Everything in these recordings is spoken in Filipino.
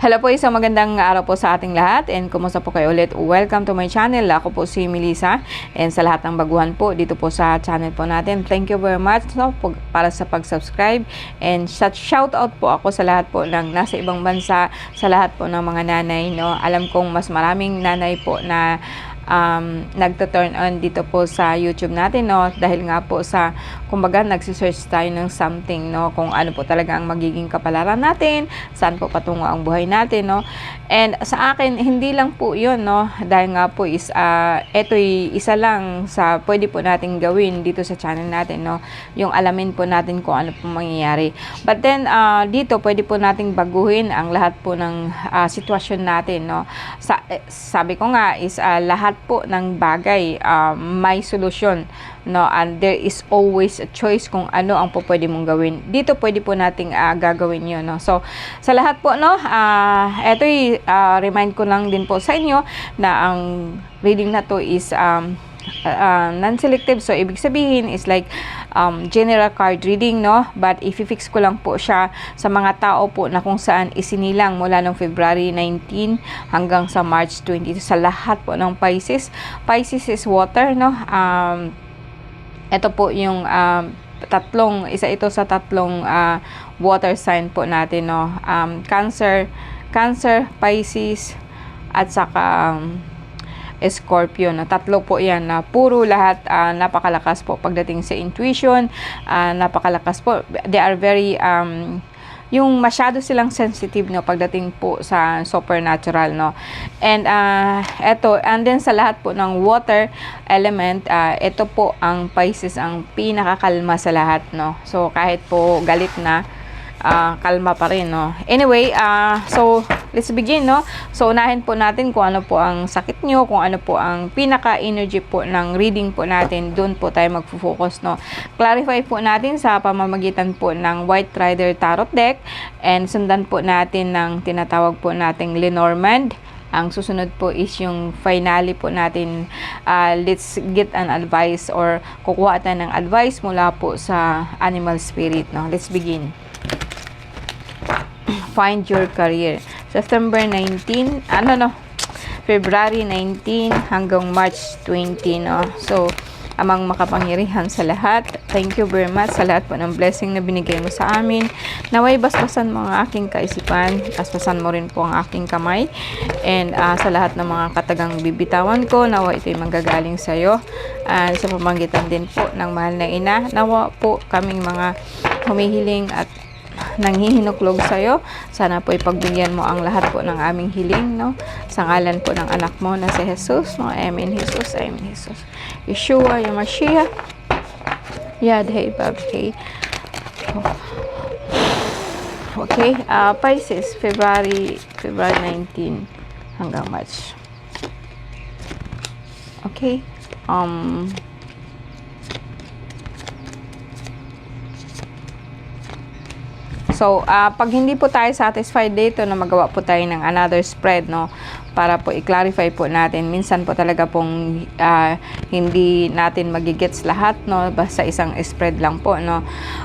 Hello po, isang magandang araw po sa ating lahat and kumusta po kayo ulit? Welcome to my channel. Ako po si Melissa and sa lahat ng baguhan po dito po sa channel po natin. Thank you very much para sa pag-subscribe and shout out po ako sa lahat po ng nasa ibang bansa, sa lahat po ng mga nanay. Alam kong mas maraming nanay po na nagto-turn on dito po sa YouTube natin, dahil nga po sa kumbaga nagsisearch tayo ng something, kung ano po talaga ang magiging kapalaran natin, saan po patungo ang buhay natin, and sa akin hindi lang po yun, dahil nga po is eto'y isa lang sa pwede po nating gawin dito sa channel natin, yung alamin po natin kung ano po mangyayari, but then dito pwede po nating baguhin ang lahat po ng sitwasyon natin, sabi ko nga is lahat po ng bagay may solusyon, and there is always a choice kung ano ang po pwede mong gawin. Dito pwede po nating gagawin yun, so sa lahat po, eto'y remind ko lang din po sa inyo na ang reading na to is non-selective, so ibig sabihin is like general card reading, but i-fix ko lang po siya sa mga tao po na kung saan isinilang mula noong February 19 hanggang sa March 20 sa lahat po ng Pisces. Pisces is water, ito po yung isa ito sa tatlong water sign po natin, Cancer, Pisces at saka Scorpio, tatlo po yan na puro lahat napakalakas po pagdating sa intuition, napakalakas po, they are very yung masyado silang sensitive, pagdating po sa supernatural, and and then sa lahat po ng water element, ito po ang Pisces ang pinakakalma sa lahat, so kahit po galit na, kalma pa rin, anyway, so let's begin, so unahin po natin kung ano po ang sakit nyo, kung ano po ang pinaka-energy po ng reading po natin, doon po tayo magfo-focus, clarify po natin sa pamamagitan po ng White Rider Tarot Deck, and sundan po natin ng tinatawag po nating Lenormand. Ang susunod po is yung finale po natin, let's get an advice or kukuha tayo ng advice mula po sa animal spirit, let's begin. Find your career. September 19, February 19 hanggang March 20, So, amang makapangyarihan sa lahat, thank you very much sa lahat po ng blessing na binigay mo sa amin. Naway basbasan mo ang aking kaisipan, basbasan mo rin po ang aking kamay, and sa lahat ng mga katagang bibitawan ko, nawa ito'y manggagaling sa iyo, and sa pamamagitan din po ng mahal na ina, nawa po kaming mga humihiling at nanghihinuklog sa iyo, sana po ipagbigyan mo ang lahat po ng aming hiling, sa ngalan po ng anak mo na si Jesus, Amen Jesus, Amen Jesus, Yeshua, Yamashia, Yadhei Babhei. Okay, Pisces, February 19 hanggang March. Okay, so, pag hindi po tayo satisfied dito na magawa po tayo ng another spread, para po i-clarify po natin. Minsan po talaga pong hindi natin magigets lahat, basta isang spread lang po,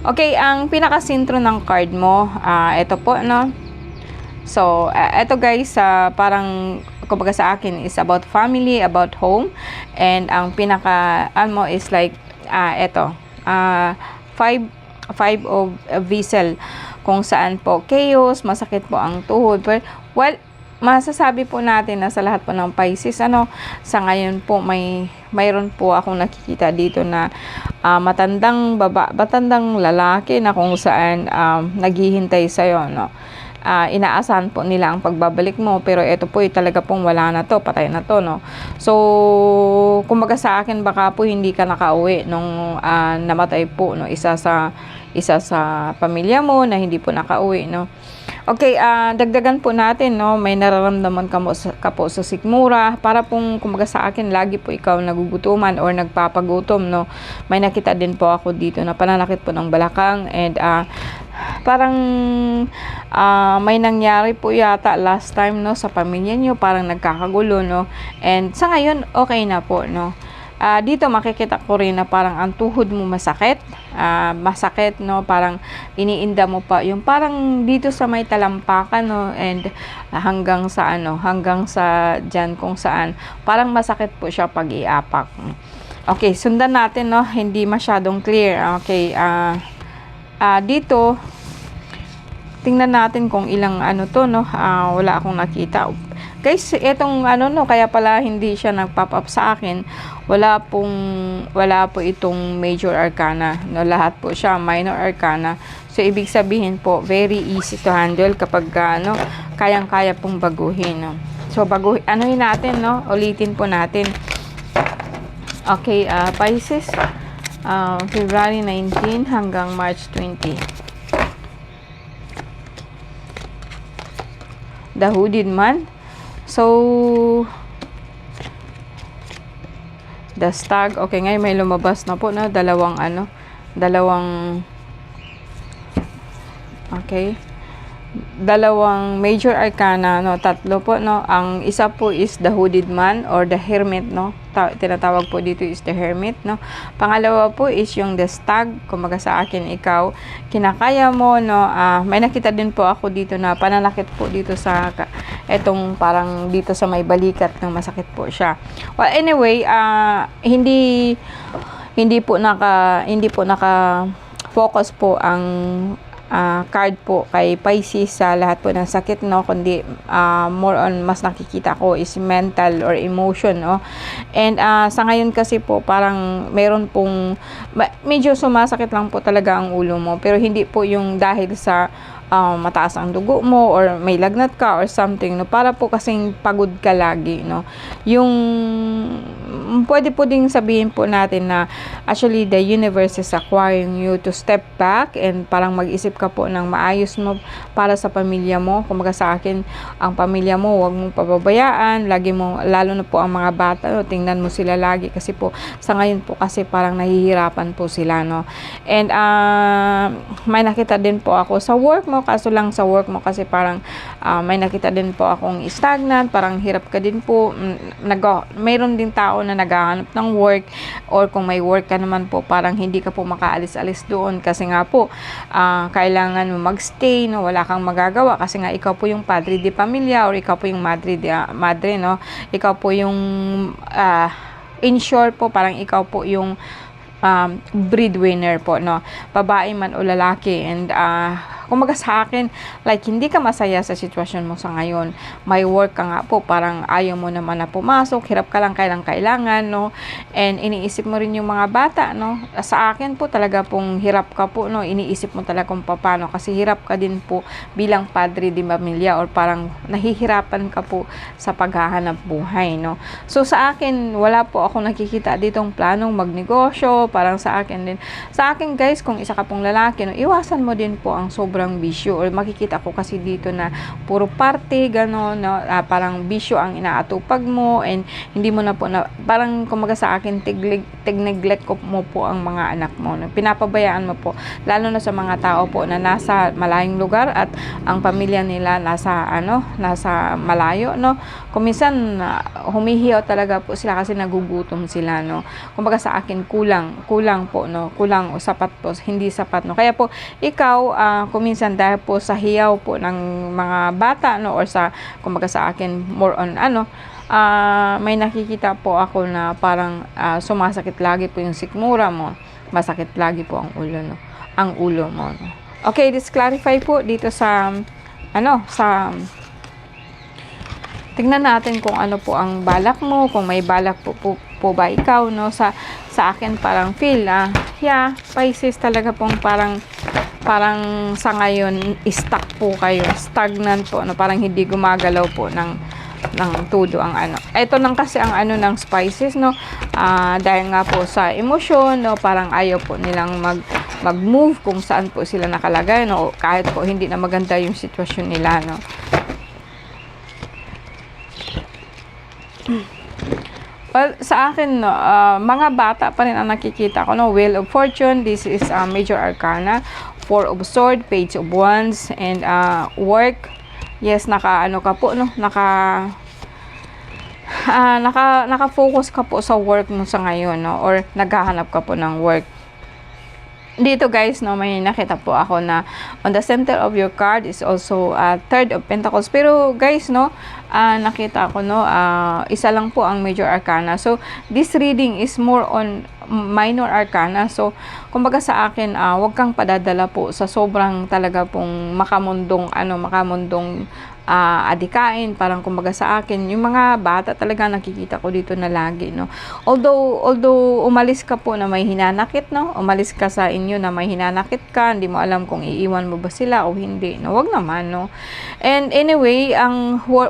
Okay, ang pinaka-sintro ng card mo, ito po, So, ito guys, parang kumbaga sa akin is about family, about home, and ang pinaka is like ito, five of vessel, kung saan po chaos, masakit po ang tuhod. Well, masasabi po natin na sa lahat po ng Pisces, sa ngayon po mayroon po akong nakikita dito na matandang lalaki na kung saan naghihintay sa'yo, inaasahan po nila ang pagbabalik mo, pero ito po talaga pong wala na to, patay na to, So, kumbaga sa akin, baka po hindi ka nakauwi nung namatay po, isa sa pamilya mo na hindi po nakauwi, Okay, dagdagan po natin, may nararamdaman ka po sa sikmura, para pong kumbaga sa akin, lagi po ikaw nagugutuman or nagpapagutom, May nakita din po ako dito na pananakit po ng balakang, and parang may nangyari po yata last time, sa pamilya nyo, parang nagkakagulo, and sa ngayon okay na po, Dito makikita ko rin na parang ang tuhod mo masakit. Masakit, no? Parang iniinda mo pa yung parang dito sa may talampakan, no? And hanggang sa hanggang sa dyan kung saan parang masakit po siya pag iapak. Okay, sundan natin, no? Hindi masyadong clear. Okay, dito tingnan natin kung ilang to, no? Wala akong nakita. Guys, etong no, kaya pala hindi siya nag-pop up sa akin. Wala po itong major arcana, no? Lahat po siya minor arcana. So ibig sabihin po, very easy to handle kapag kayang-kaya pong baguhin, no? So anuhin natin, no? Ulitin po natin. Okay, Pisces, February 19 hanggang March 20. The Hooded Man. So, the Stag. Okay, ngayon may lumabas na po, no? Dalawang okay. Dalawang major arcana, no? Tatlo po, no? Ang isa po is the Hooded Man or the Hermit, no? Tinatawag po dito is the Hermit, no? Pangalawa po is yung the Stag. Kumaga sa akin, ikaw, kinakaya mo, no? May nakita din po ako dito na pananakit po dito sa etong parang dito sa may balikat ng masakit po siya. Well, anyway, hindi po naka focus po ang card po kay Pisces sa lahat po ng sakit, no? Kundi more on mas nakikita ko is mental or emotion, no? And sa ngayon kasi po parang meron pong medyo sumasakit lang po talaga ang ulo mo, pero hindi po yung dahil sa mataas ang dugo mo or may lagnat ka or something, no? Para po kasing pagod ka lagi, no? Yung pwede po ding sabihin po natin na actually the universe is acquiring you to step back and parang mag-isip ka po ng maayos mo para sa pamilya mo. Kumaga sa akin, ang pamilya mo huwag mong pababayaan, lagi mo, lalo na po ang mga bata, no? Tingnan mo sila lagi kasi po sa ngayon po kasi parang nahihirapan po sila, no? And may nakita din po ako sa work mo, kaso lang sa work mo kasi parang may nakita din po akong stagnant, parang hirap ka din po. Mayroon din tao na naghahanap ng work, or kung may work ka naman po, parang hindi ka po makaalis-alis doon kasi nga po kailangan mo magstay, no? Wala kang magagawa kasi nga ikaw po yung padre de pamilya or ikaw po yung madre, no? Ikaw po yung in short po, parang ikaw po yung breadwinner po, no? Babae man o lalaki. And kumaga sa akin, like hindi ka masaya sa sitwasyon mo sa ngayon, may work ka nga po, parang ayaw mo naman na pumasok, hirap ka lang kailangan, no? And iniisip mo rin yung mga bata, no? Sa akin po talaga pong hirap ka po, no? Iniisip mo talaga kung paano, kasi hirap ka din po bilang padre de pamilya, or parang nahihirapan ka po sa paghahanap buhay, no? So sa akin, wala po ako nakikita ditong planong magnegosyo. Parang sa akin din, sa akin guys, kung isa ka pong lalaki, no, iwasan mo din po ang sobrang bisyo, or makikita ko kasi dito na puro party, gano'n, no? Parang bisyo ang inaatupag mo, and hindi mo na po na, parang kumaga sa akin, tig-neglect ko mo po ang mga anak mo, no? Pinapabayaan mo po, lalo na sa mga tao po na nasa malayong lugar at ang pamilya nila nasa malayo, no? Kung minsan humihiyaw talaga po sila kasi nagugutom sila, no? Kumbaga sa akin, kulang po, no? Kulang o sapat po, hindi sapat, no? Kaya po ikaw, kung minsan dahil po sa hiyaw po ng mga bata, no, or sa kumbaga sa akin more on may nakikita po ako na parang sumasakit lagi po yung sikmura mo, masakit lagi po ang ulo, no? Ang ulo mo, no? Okay, let's clarify po dito sa tingnan natin kung ano po ang balak mo, kung may balak po ba ikaw, no? Sa akin parang feel Pisces talaga pong parang sa ngayon stuck po kayo, stagnant po, no? Parang hindi gumagalaw po ng todo ang ito lang kasi ang ng Pisces, no? Dahil nga po sa emosyon, no? Parang ayaw po nilang mag-move kung saan po sila nakalagay, no? Kahit po hindi na maganda yung sitwasyon nila, no? Well, sa akin, no, mga bata pa rin ang nakikita ko, no? Wheel of Fortune, this is major arcana, Four of Swords, Page of Wands, and work. Yes, ka po, no? naka-focus ka po sa work mo sa ngayon, no, or naghahanap ka po ng work. Dito guys, no, may nakita po ako na on the center of your card is also Third of Pentacles. Pero guys, no, nakita ko, no, isa lang po ang Major Arcana. So this reading is more on Minor Arcana. So kumbaga sa akin, wag kang padadala po sa sobrang talaga pong makamundong adikain. Parang kumbaga sa akin, yung mga bata talaga nakikita ko dito na lagi, no. Although umalis ka po na may hinanakit, no, umalis ka sa inyo na may hinanakit ka, hindi mo alam kung iiwan mo ba sila o hindi, no, wag naman, no. And anyway,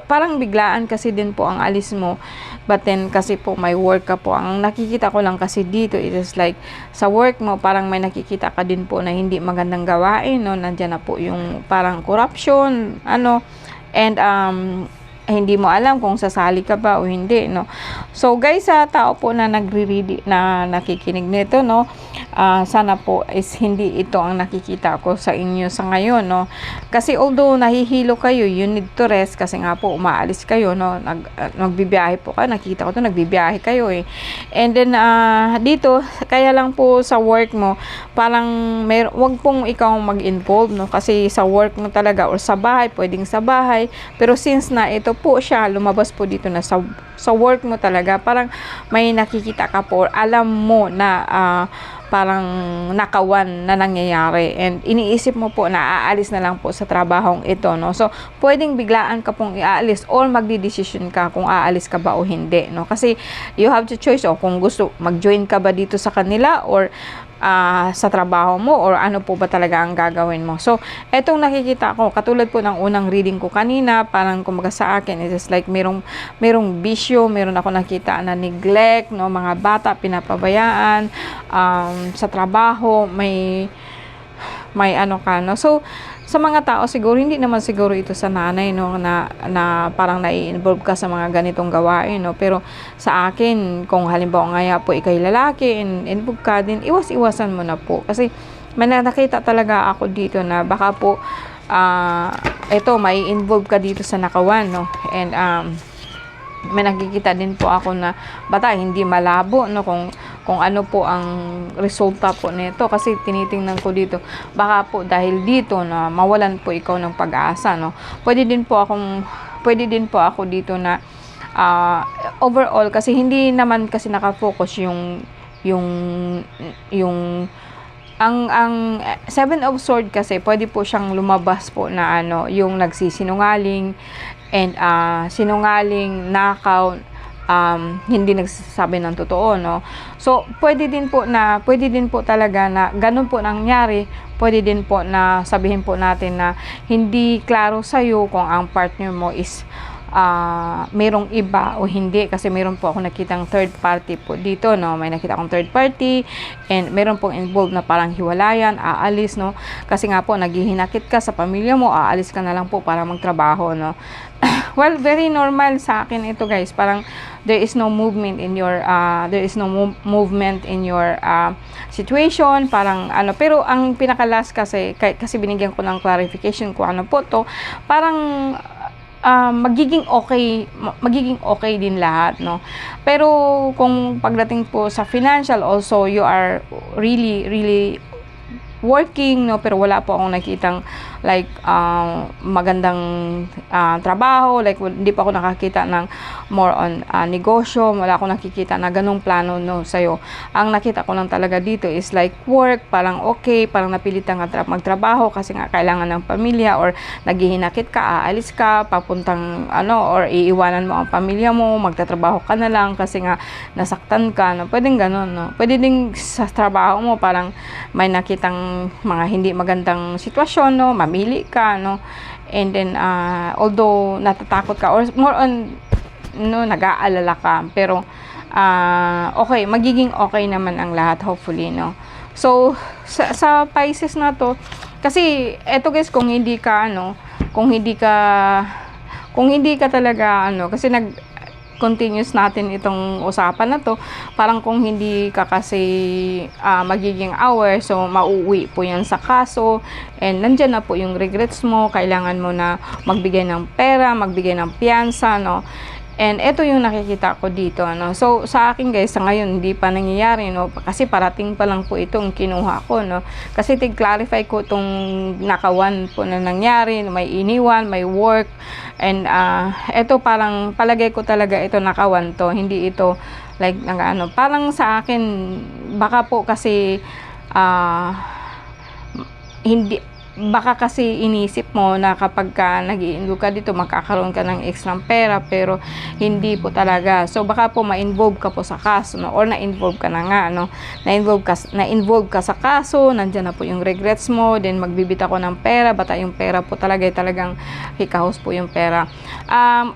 parang biglaan kasi din po ang alis mo, but then kasi po may work ka po. Ang nakikita ko lang kasi dito, it is like sa work mo parang may nakikita ka din po na hindi magandang gawain, no. Nandiyan na po yung parang corruption, and hindi mo alam kung sasali ka ba o hindi, no. So guys, sa tao po na nagre-read, na nakikinig nito, no, sana po is hindi ito ang nakikita ko sa inyo sa ngayon, no. Kasi although nahihilo kayo, you need to rest kasi nga po umaalis kayo, no, nagbibiyahe po kayo, nakita ko to, nagbibiyahe kayo and then dito kaya lang po sa work mo parang wag pong ikaw mag-involve, no, kasi sa work mo talaga or sa bahay, pwedeng sa bahay, pero since na ito po siya, lumabas po dito na sa work mo talaga, parang may nakikita ka po, alam mo na parang nakawan na nangyayari and iniisip mo po na aalis na lang po sa trabahong ito, no. So pwedeng biglaan ka pong iaalis or magdidesisyon ka kung aalis ka ba o hindi, no, kasi you have to choice kung gusto mag-join ka ba dito sa kanila or sa trabaho mo, or ano po ba talaga ang gagawin mo. So etong nakikita ko, katulad po ng unang reading ko kanina, parang kumbaga sa akin it is like merong bisyo, meron ako nakita na neglect, no, mga bata pinapabayaan, sa trabaho may no. So sa mga tao siguro, hindi naman siguro ito sa nanay, no, na parang nai-involve ka sa mga ganitong gawain, no. Pero sa akin, kung halimbawa nga po ikay lalaki, involve ka din, iwas-iwasan mo na po. Kasi may nakita talaga ako dito na baka po ito, may involve ka dito sa nakawan, no. And may nakikita din po ako na bata, hindi malabo, no, kung ano po ang resulta po nito, kasi tinitingnan ko dito baka po dahil dito na mawalan po ikaw ng pag-asa, no. Pwede din po ako dito na overall, kasi hindi naman kasi nakafocus ang Seven of Swords kasi pwede po siyang lumabas po na yung nagsisinungaling and sinungaling, nakaw, hindi nagsasabi ng totoo, no. So pwede din po talaga na ganun po nangyari. Pwede din po na sabihin po natin na hindi klaro sa'yo kung ang partner mo is merong iba o hindi, kasi meron po ako nakitang third party po dito, no. May nakita akong third party and meron pong involved na parang hiwalayan, aalis, no, kasi nga po naghihinakit ka sa pamilya mo, aalis ka na lang po para magtrabaho, no. Well, very normal sa akin ito guys, parang there is no movement in your situation, parang pero ang pinaka-last kasi binigyan ko ng clarification kung ano po to, parang magiging okay din lahat, no. Pero kung pagdating po sa financial also, you are really working, no, pero wala po akong nakitang like magandang trabaho, like hindi pa ako nakakita ng more on negosyo, wala akong nakikita na ganung plano, no, sa'yo. Ang nakita ko lang talaga dito is like work, parang okay, parang napilitan ka magtrabaho kasi nga kailangan ng pamilya, or naghihinakit ka, aalis ka, papuntang or iiwanan mo ang pamilya mo, magtatrabaho ka na lang kasi nga nasaktan ka, no. Pwedeng ganun, no. Pwede din sa trabaho mo parang may nakitang mga hindi magandang sitwasyon, no, mamili ka, no, and then although natatakot ka or more on nag-aalala ka, pero okay, magiging okay naman ang lahat hopefully, no. So sa Pisces na to, kasi eto guys, kung hindi ka talaga kasi continuous natin itong usapan na to, parang kung hindi ka kasi magiging aware, so mauuwi po yan sa kaso, and nandyan na po yung regrets mo, kailangan mo na magbigay ng pera, magbigay ng piyansa, no. And ito yung nakikita ko dito, no. So sa akin guys, sa ngayon hindi pa nangyayari, no, kasi parating pa lang po itong kinuha ko, no. Kasi tig-clarify ko itong naka-1 po na nangyari, may iniwan, may work, and ito parang palagay ko talaga ito naka-1 to, hindi ito like ano, parang sa akin baka po kasi hindi, baka kasi inisip mo na kapag ka nag-i-enroll ka dito magkakaroon ka ng extra pera, pero hindi po talaga. So baka po ma-involve ka po sa kaso, no, or na-involve ka na nga, no, na-involve ka sa kaso, nandiyan na po yung regrets mo, then magbibita ko ng pera, bata yung pera po talaga talagang hikahos po yung pera.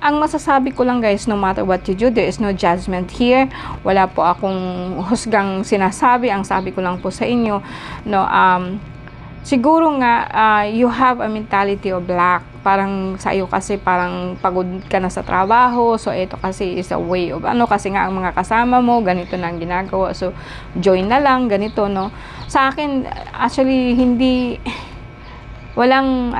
Ang masasabi ko lang guys, no matter what you do, there is no judgment here. Wala po akong husgang sinasabi, ang sabi ko lang po sa inyo, no, siguro nga, you have a mentality of lack. Parang sa iyo kasi parang pagod ka na sa trabaho. So, ito kasi is a way of kasi nga ang mga kasama mo, ganito na ang ginagawa. So, join na lang, ganito, no. Sa akin, actually, walang,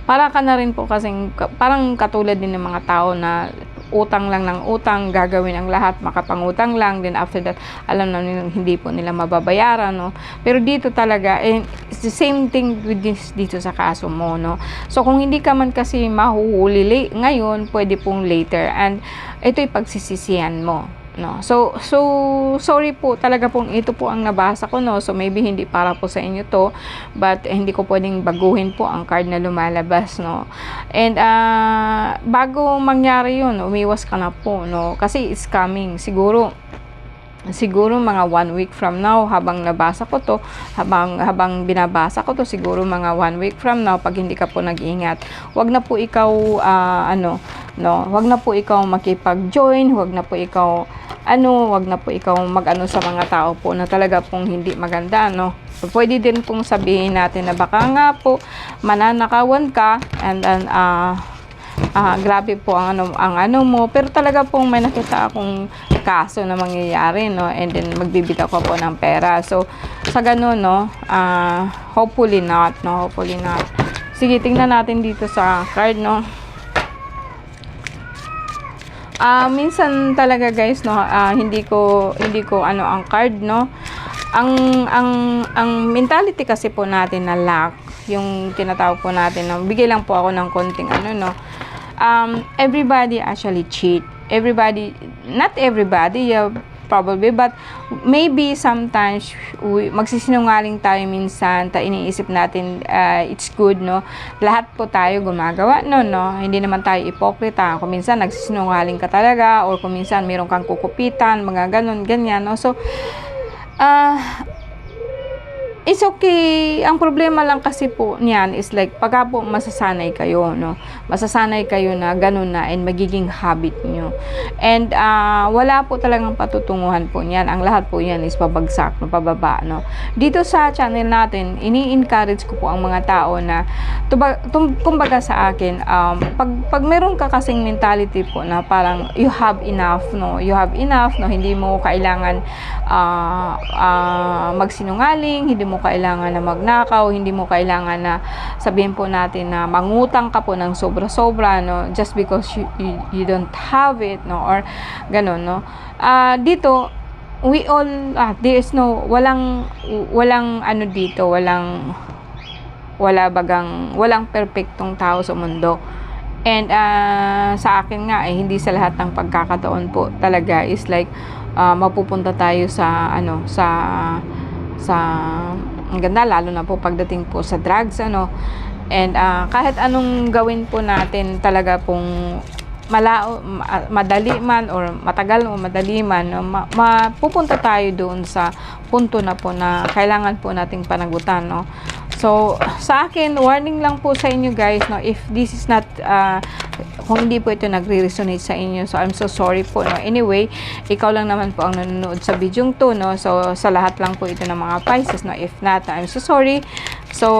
para ka na rin po kasing, parang katulad din ng mga tao na utang lang ng utang, gagawin ang lahat, makapangutang lang, then after that, alam na nilang hindi po nila mababayaran, no. Pero dito talaga, it's the same thing with this, dito sa kaso mo, no. So, kung hindi ka man kasi mahuhuli ngayon, pwede pong later, and ito'y pagsisisihan mo, no. So sorry po, talaga pong ito po ang nabasa ko, no. So maybe hindi para po sa inyo to, but hindi ko pwedeng baguhin po ang card na lumalabas, no. And bago mangyari yun, umiwas ka na po, no, kasi it's coming. Siguro mga 1 week from now, habang nabasa ko to, habang binabasa ko to, siguro mga 1 week from now, pag hindi ka po nag-ingat, wag na po ikaw wag na po ikaw makipag-join, wag na po ikaw mag-ano sa mga tao po na talaga pong hindi maganda, no. Pwede din pong sabihin natin na baka nga po mananakawan ka, and then grabe po ang ano mo, pero talaga pong may nakita akong kaso na mangyayari, no, and then magbibitaw ka po ng pera. So sa ganun, no, hopefully not. Sige, tingnan natin dito sa card, no. Minsan talaga guys, no, hindi ko ang card, no. Ang mentality kasi po natin na lack, yung tinatawag po natin, no, bigay lang po ako ng konting no. Everybody actually cheat. Not everybody, yeah, probably, but maybe sometimes magsisinungaling tayo minsan, iniisip natin it's good, no. Lahat po tayo gumagawa no. Hindi naman tayo ipokrita. Kung minsan nagsisinungaling ka talaga, or kung minsan meron kang kukupitan, mga ganyan, no. So it's okay. Ang problema lang kasi po niyan is like, pagka po masasanay kayo, no? Masasanay kayo na ganun na, and magiging habit nyo. And wala po talagang patutunguhan po niyan. Ang lahat po yan is pabagsak, no? Pababa, no? Dito sa channel natin, ini-encourage ko po ang mga tao na, kumbaga sa akin, pag meron ka kasing mentality po na parang you have enough, no? Hindi mo kailangan magsinungaling, hindi mo kailangan na magnakaw, hindi mo kailangan na sabihin po natin na mangutang ka po ng sobra-sobra, no, just because you don't have it, no, or ganun, no. Dito we all there is no walang dito, walang perpektong tao sa mundo. And sa akin nga, hindi sa lahat ng pagkakataon po talaga is like mapupunta tayo sa ang ganda, lalo na po pagdating po sa drugs, ano. And kahit anong gawin po natin, talaga pong madali man or matagal o madali man, no, mapupunta tayo doon sa punto na po na kailangan po nating panagutan, no. So sa akin, warning lang po sa inyo guys, no, if this is not kung hindi po ito nagre-resonate sa inyo, so I'm so sorry po, no. Anyway, ikaw lang naman po ang nanonood sa video to, no. So sa lahat lang po ito ng mga Pisces, no. If not, I'm so sorry. So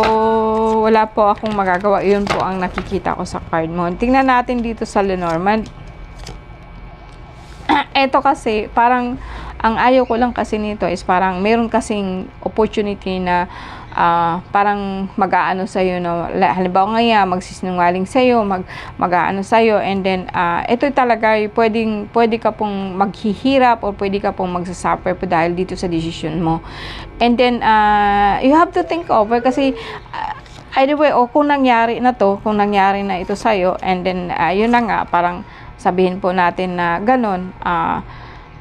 wala po akong magagawa. Yun po ang nakikita ko sa card mo. Tingnan natin dito sa Lenormand. Ito kasi parang ang ayaw ko lang kasi nito is parang meron kasing opportunity na parang mag-aano sa'yo, no? Halimbawa nga, magsisinungaling sa'yo, mag-aano sa'yo, and then, ito talaga, pwede ka pong maghihirap or pwede ka pong magsasuffer po dahil dito sa decision mo. And then, you have to think over kasi, either way, kung nangyari na ito sa'yo, and then, yun na nga, parang sabihin po natin na ganun,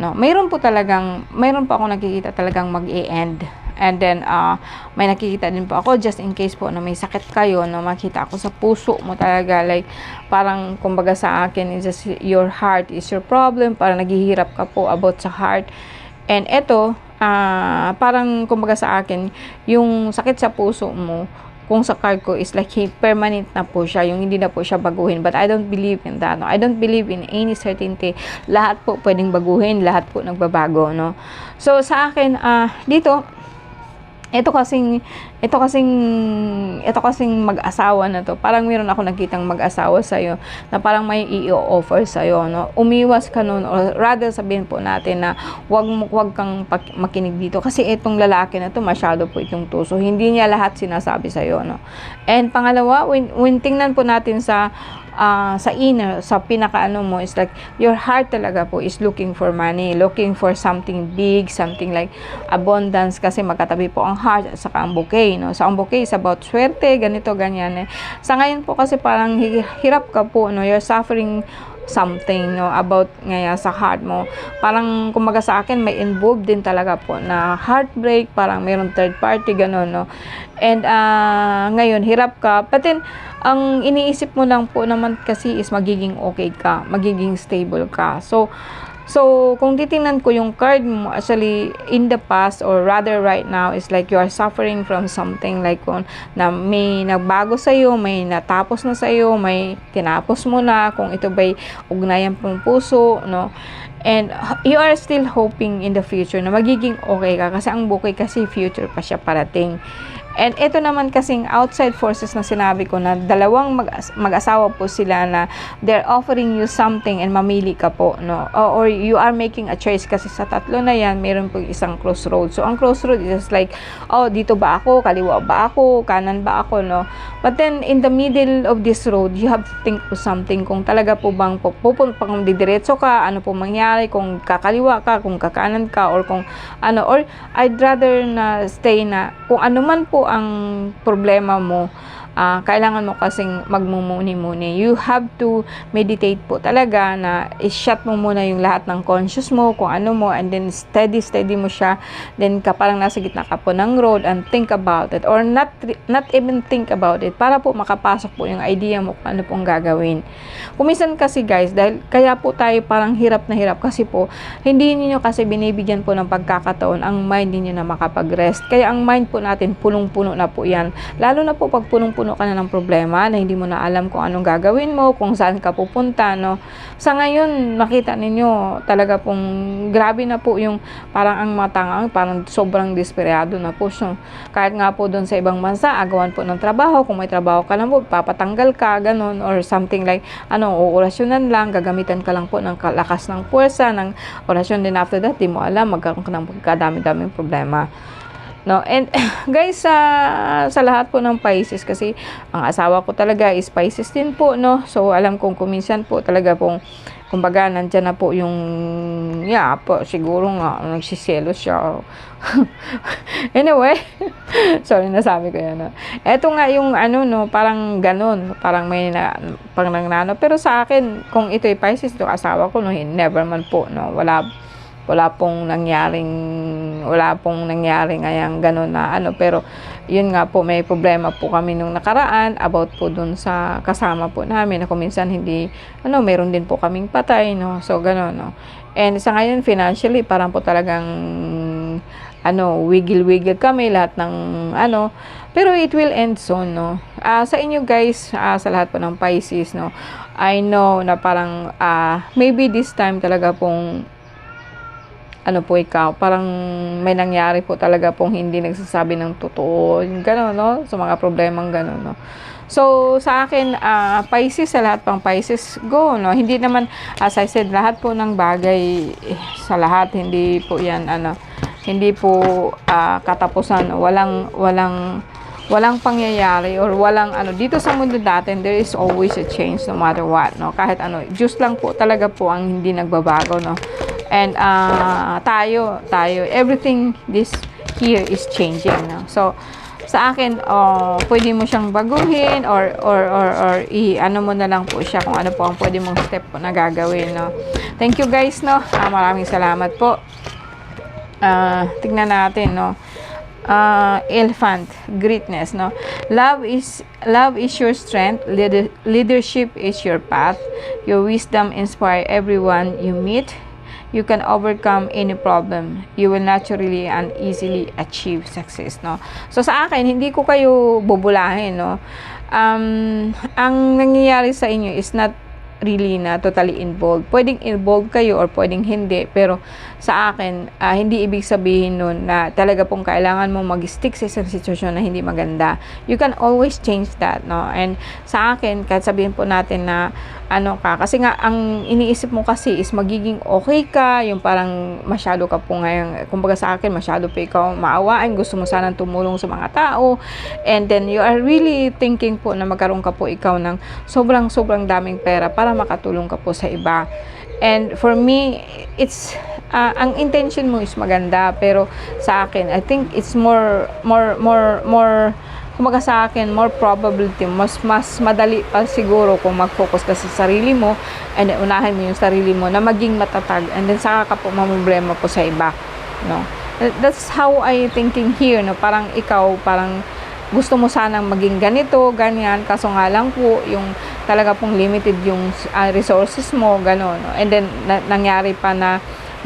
no, mayroon po ako nakikita talagang mag-e-end. And then, may nakikita din po ako, just in case po na may sakit kayo, no, makita ako sa puso mo talaga, like, parang, kumbaga sa akin, is just your heart is your problem, parang naghihirap ka po about sa heart. And ito, parang, kumbaga sa akin, yung sakit sa puso mo, kung sa card ko is like permanent na po siya, yung hindi na po siya baguhin. But I don't believe in that, no? I don't believe in any certainty. Lahat po pwedeng baguhin, lahat po nagbabago, no? So, sa akin, dito, ito kasing mag-asawa na to, parang meron ako nakitang mag-asawa sa'yo na parang may i-offer sa'yo, no? Umiwas ka nun, or rather sabihin po natin na wag kang makinig dito kasi itong lalaki na to masyado po itong tuso, hindi niya lahat sinasabi sa'yo, no? And pangalawa, when tingnan po natin sa inner, sa pinaka-ano mo, is like, your heart talaga po is looking for money, looking for something big, something like abundance, kasi magkatabi po ang heart at saka ang bouquet, no? So, ang bouquet is about swerte, ganito, ganyan, eh. Sa ngayon po kasi parang hirap ka po, no? You're suffering something, no, about ngayon sa heart mo. Parang, kumbaga sa akin, may involved din talaga po na heartbreak, parang mayroong third party, gano'n, no. And, ngayon, hirap ka. But then, ang iniisip mo lang po naman kasi is magiging okay ka, magiging stable ka. So, kung titingnan ko yung card mo, actually, in the past, or rather right now, is like you are suffering from something like na may nagbago sa'yo, may natapos na sa'yo, may tinapos mo na, kung ito ba'y ugnayan pong puso, no? And you are still hoping in the future na magiging okay ka, kasi ang bukay kasi future pa siya parating. And ito naman kasing outside forces na sinabi ko na dalawang mag-asawa po sila na they're offering you something and mamili ka po, no? Or you are making a choice kasi sa tatlo na yan, meron po isang crossroad. So, ang crossroad is like, dito ba ako? Kaliwa ba ako? Kanan ba ako, no? But then, in the middle of this road, you have to think of something. Kung talaga po bang pupunta kung didiretso ka, ano po mangyari, kung kakaliwa ka, kung kakanan ka, or kung ano, or I'd rather na stay na, kung ano man po ang problema mo, kailangan mo kasing magmumuni-muni. You have to meditate po talaga na i-shut mo muna yung lahat ng conscious mo, kung ano mo, and then steady mo siya. Then parang nasa gitna ka po ng road and think about it, or not even think about it, para po makapasok po yung idea mo kung ano pong gagawin. Kuminsan kasi guys, dahil kaya po tayo parang hirap na hirap kasi po, hindi niyo kasi binibigyan po ng pagkakataon ang mind niyo na makapag-rest. Kaya ang mind po natin punong-puno na po yan. Lalo na po pag punong-puno ka na ng problema na hindi mo na alam kung anong gagawin mo, kung saan ka pupunta, no? Sa ngayon, makita ninyo talaga pong grabe na po yung parang ang matangang, parang sobrang desperado na po. So, kahit nga po doon sa ibang bansa, agawan po ng trabaho, kung may trabaho ka lang po, papatanggal ka, ganun, or something like, orasyonan lang, gagamitan ka lang po ng lakas ng puwersa, ng orasyon, din after that, di mo alam, magkaroon ka ng kadami-daming problema. No, and guys, sa lahat po ng Pisces, kasi ang asawa ko talaga is Pisces din po, no. So alam kong kuminsan po talaga pong, kumbaga, nandyan na po yung po, siguro nga nagsiselos siya. Anyway, sorry, nasabi ko yan, no. Eto nga yung no, parang ganun, parang may parang nangnano, pero sa akin, kung ito ay Pisces, yung asawa ko, no, never man po, no, wala pong nangyaring ngayang gano'n na pero yun nga po, may problema po kami nung nakaraan about po dun sa kasama po namin na kuminsan hindi, meron din po kaming patay, no, so gano'n, no. And sa ngayon, financially, parang po talagang wiggle-wiggle kami, lahat ng pero it will end soon, no. Sa inyo guys, sa lahat po ng Pisces, no, I know na parang maybe this time talaga pong po ikaw, parang may nangyari po talaga pong hindi nagsasabi ng totoo, yung gano'n, no, sa mga problemang gano'n, no. So, sa akin, Pisces, sa lahat pang Pisces, go, no. Hindi naman, as I said, lahat po ng bagay, sa lahat, hindi po yan, hindi po katapusan, walang pangyayari or walang ano dito sa mundo natin. There is always a change no matter what, no, kahit ano. Diyos lang po talaga po ang hindi nagbabago, no. And tayo everything this here is changing, no. So sa akin, pwede mo siyang baguhin or i-ano mo na lang po siya kung ano po ang pwede mong step po na gagawin, no. Thank you guys, no. Maraming salamat po. Tignan natin, no. Elephant, greatness, no. Love is your strength, leadership is your path, your wisdom inspire everyone you meet, you can overcome any problem, you will naturally and easily achieve success, no. So sa akin, hindi ko kayo bubulahin, no. Ang nangyayari sa inyo is not really na totally involved. Pwedeng involved kayo or pwedeng hindi, pero sa akin, hindi ibig sabihin nun na talaga pong kailangan mong mag-stick sa isang sitwasyon na hindi maganda. You can always change that, no. And sa akin, kahit sabihin po natin na ano ka, kasi nga ang iniisip mo kasi is magiging okay ka, yung parang masyado ka po ngayon, kumbaga sa akin, masyado pa ikaw maawain, gusto mo sanang tumulong sa mga tao, and then you are really thinking po na magkaroon ka po ikaw ng sobrang daming pera para makatulong ka po sa iba. And for me, it's ang intention mo is maganda, pero sa akin, I think it's more kumbaga sa akin, more probability, mas madali pa siguro kung mag-focus ka sa sarili mo and unahin mo yung sarili mo na maging matatag, and then saka ka po mamroblema po sa iba, no. That's how I thinking here, no. Parang ikaw, parang gusto mo sanang maging ganito, ganyan, kaso nga lang po yung talaga pong limited yung resources mo, gano'n, no? And then nangyari pa na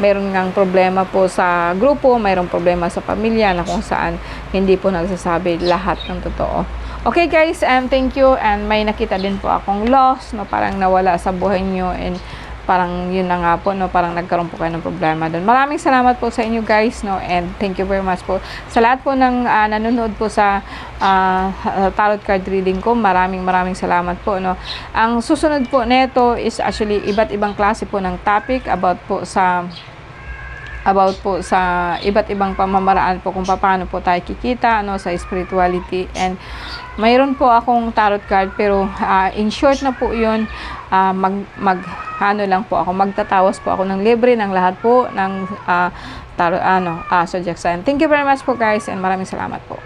mayroon ngang problema po sa grupo, mayroong problema sa pamilya na kung saan hindi po nagsasabi lahat ng totoo. Okay guys, and thank you, and may nakita din po akong loss, no, parang nawala sa buhay nyo, and parang yun na nga po, no, parang nagkaroon po kayo ng problema doon. Maraming salamat po sa inyo guys, no, and thank you very much po sa lahat po ng nanonood po sa tarot card reading ko. Maraming salamat po, no. Ang susunod po neto is actually iba't ibang klase po ng topic about po sa iba't ibang pamamaraan po kung paano po tayo kikita, no, sa spirituality. And mayroon po akong tarot card, pero in short na po yun, magtatawas po ako ng libre ng lahat po ng tarot, zodiac sign. Thank you very much po guys, and maraming salamat po.